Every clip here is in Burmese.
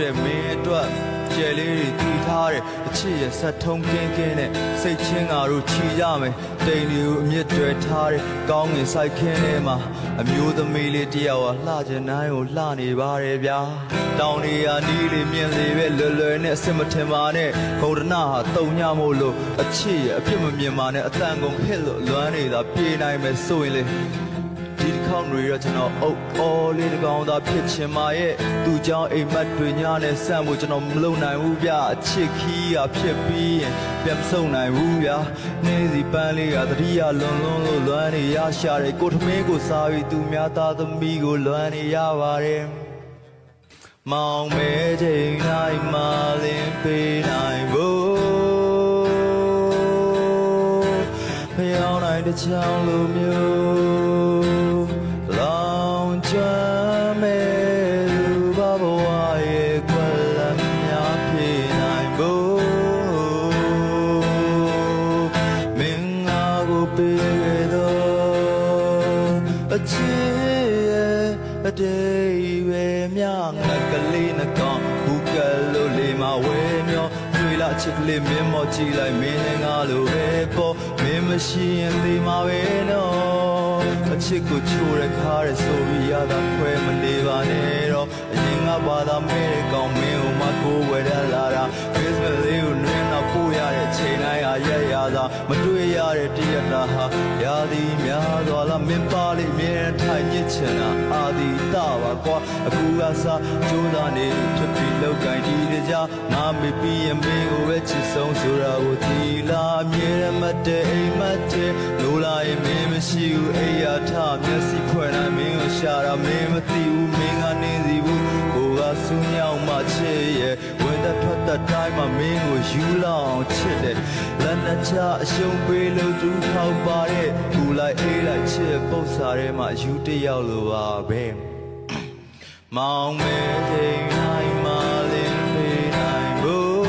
တဲ့မင်းအတွက်ကျယ်လေးတွေတည်ထားတဲ့အချစ်ရဲ့ဆက်ထုံးကင်းကင်းနဲ့စိတ်ချင်းငါတို့ချီကြမယ်တိမ်တွေကိုအမြင့်တွေထားတဲ့ကောင်းငင်ဆိုင်ခင်းထဲမှာအမျိုးသမီးလေးတယောက်ဟာလှချင်တိုင်းကိုလှနေပါတယ်ဗျာတောင်နေရာနီးလေးမြင်လေပဲလွယ်လွယ်နဲ့အစမထင်ပါနဲ့ဘုံဒနာဟာတုံညမို့လို့အချစ်ရဲ့အပြစ်မမြင်ပါနဲ့အတန်ကုန်ဟစ်လို့လွမ်းနေတာပြေးနိုင်မယ်ဆိုရင်လေဒီတစ်ခေါက်တွေတော့ကျွန်တော်အုပ်အော်လေးတကောင်သာဖြစ်ချင်ပါရဲ့သူ့ကြောင့်အိမ်မက်တွေညနဲ့ဆန့်ဖို့ကျွန်တော်မလုပ်နိုင်ဘူးဗျအချစ်ခီးရဖြစ်ပြီးရင်ပြန်မဆုံးနိုင်ဘူးဗျနေစီပန်းလေးကတတိယလွန်လို့လွမ်းနေရရှာတယ်ကိုထမင်းကိုစားပြီးသူများသားသမီးကိုလွမ်းနေရပါတယ်မောင်မဲချိန်တိုင်းမှလင်းပေးနိုင်ဖို့ဖျောင်းနိုင်တဲ့ချောင်းလိုမျိုးလောင်ကျွမ်းမဲ့လူဘဘဝရဲ့ခွက်လက်များဖြစ်နိုင်ဖို့မင်းငါကိုပေးခဲ့တော့အချစ်ရဲ့အတိတ်ပဲမြငါကလေးနှကောင်ဘူကလို့လေးမဝဲမျောတွေ့လာချစ်ကလေးမင်းမော်ကြည့်လိုက်မင်းနဲ့ငါလိုပဲပေါ့မင်းမရှိရင်ဒီမှာပဲနော်အချစ်ကိုချိုးရခါရဆိုပြီးရတာခွဲမနေပါနဲ့တော့အရင်ကဘာသာမဲတဲ့ကောင်မင်းကိုမကိုဝယ်ရလာတာ Facebook လေးကိုနွေးနောက်ပို့ရတဲ့ချိန်တိုင်းဟာရက်ရသာမတွေ့ရတဲ့တရက်တာဟာရာသီများသွားလားမင်းပါလိမ့်မြဲထိုင်ညစ်ချင်တာအာဒီတာပါကွာအခုကစားကြိုးစားနေဖြစ်ပြီးလောက်ကင်ဒီတကြငါမေပြီးရင်မင်းကိုပဲချစ်ဆုံးဆိုတာကိုဒီလာမြဲရမတဲ့အိမ်မက်တဲ့လိုလာရင်မင်းမရှိဘူးအိယာထမျက်စိဖွင့်တိုင်းမင်းကိုရှာတာမင်းမသိဘူးမင်းကနေစီဘူးကိုကဆူညောင်းမှချစ်ရဲ့ဝင်သက်ထွက်သက်တိုင်းမှာမင်းကိုယူလောင်ချစ်တယ်လက်နဲ့ချအရှုံးပေးလို့သူထောက်ပါတဲ့ကူလိုက်အေးလိုက်ချစ်ပုတ်စားထဲမှာယူတယောက်လိုပါပဲမောင်မဲချိန်တိုင်းမှလင်းပေးနိုင်ဖို့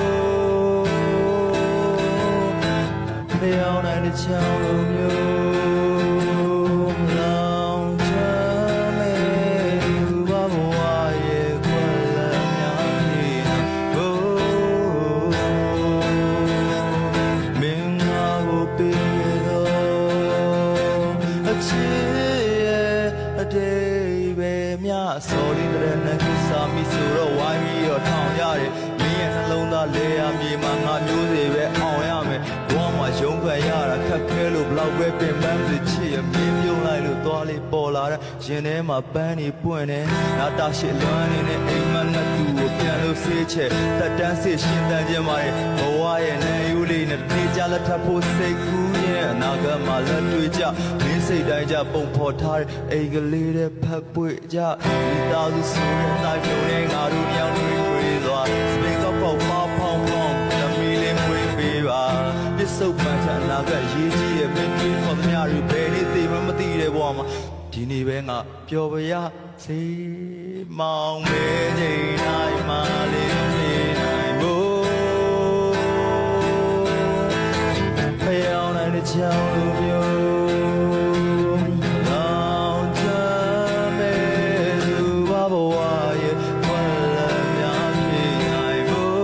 ဖျောင်းနိုင်တဲ့ချောင်းလိုမျိုးလောင်ချမ်းမဲ့လူဘဘဝရဲ့ခွက်လက်များနေဖို့မင်းငါကိုပေးတော့အချစ်ရဲ့အတိတ်ပဲမြစော်လေးတဲ့နဲ့ကိစ္စမိဆိုတော့ဝိုင်းပြီးတော့ထောင်ရတယ်မင်းရဲ့နှလုံးသားလေယာမြေမှာငါမျိုးစေပဲအောင်ရမယ်ဘဝမှာရုံးခွဲရတာခက်ခဲလို့ဘလောက်ပဲပင်ပန်းပြီးချစ်ရမင်းပြုံးလိုက်လို့သွားလေးပေါ်လာတဲ့ရင်ထဲမှာပန်းနေပွင့်နေနာတာရှိလွမ်းနေတဲ့အိမ်မက်နဲ့သူ့ကိုပြန်လို့ဆေးချက်တက်တန်းစစ်ရှင်တန်းခြင်းပါရဲ့ဘဝရဲ့နိုင်ယူလေးနဲ့တေးကြလက်ထပ်ဖို့စိတ်ကူးရဲ့အနာဂတ်မှာလက်တွေ့ကြမင်းစိတ်တိုင်းကြပုံဖော်ထားတဲ့အိမ်ကလေးတဲ့ဖက်ပွေကြဒီသားစုဆိုတဲ့တိုင်းပြုံးနေငါတို့ညောင်းတွေသွားစပင်ကပေါက်ဖောင်းဖောင်းသမီးလေးမွေးပေးပါပစ္စုပန်ချအနာဂတ်ရေးကြီးရဲ့မင်းတွေခေါ်သမျှတွေဘယ်နည်းသိမှမသိတဲ့ဘဝမှာဒီနေ့ပဲငါပျော်ပါရစေမောင်မဲချိန်တိုင်းမှလေးနေနိုင်ဖို့ဖျောင်းနိုင်တဲ့ချောင်းလိုမျိုးလောင်ချမ်းမဲ့လူဘဘဝရဲ့ခွက်လက်များဖြစ်နိုင်ဖို့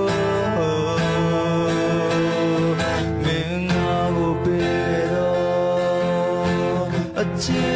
မင်းငါကိုပေးတော့အချစ်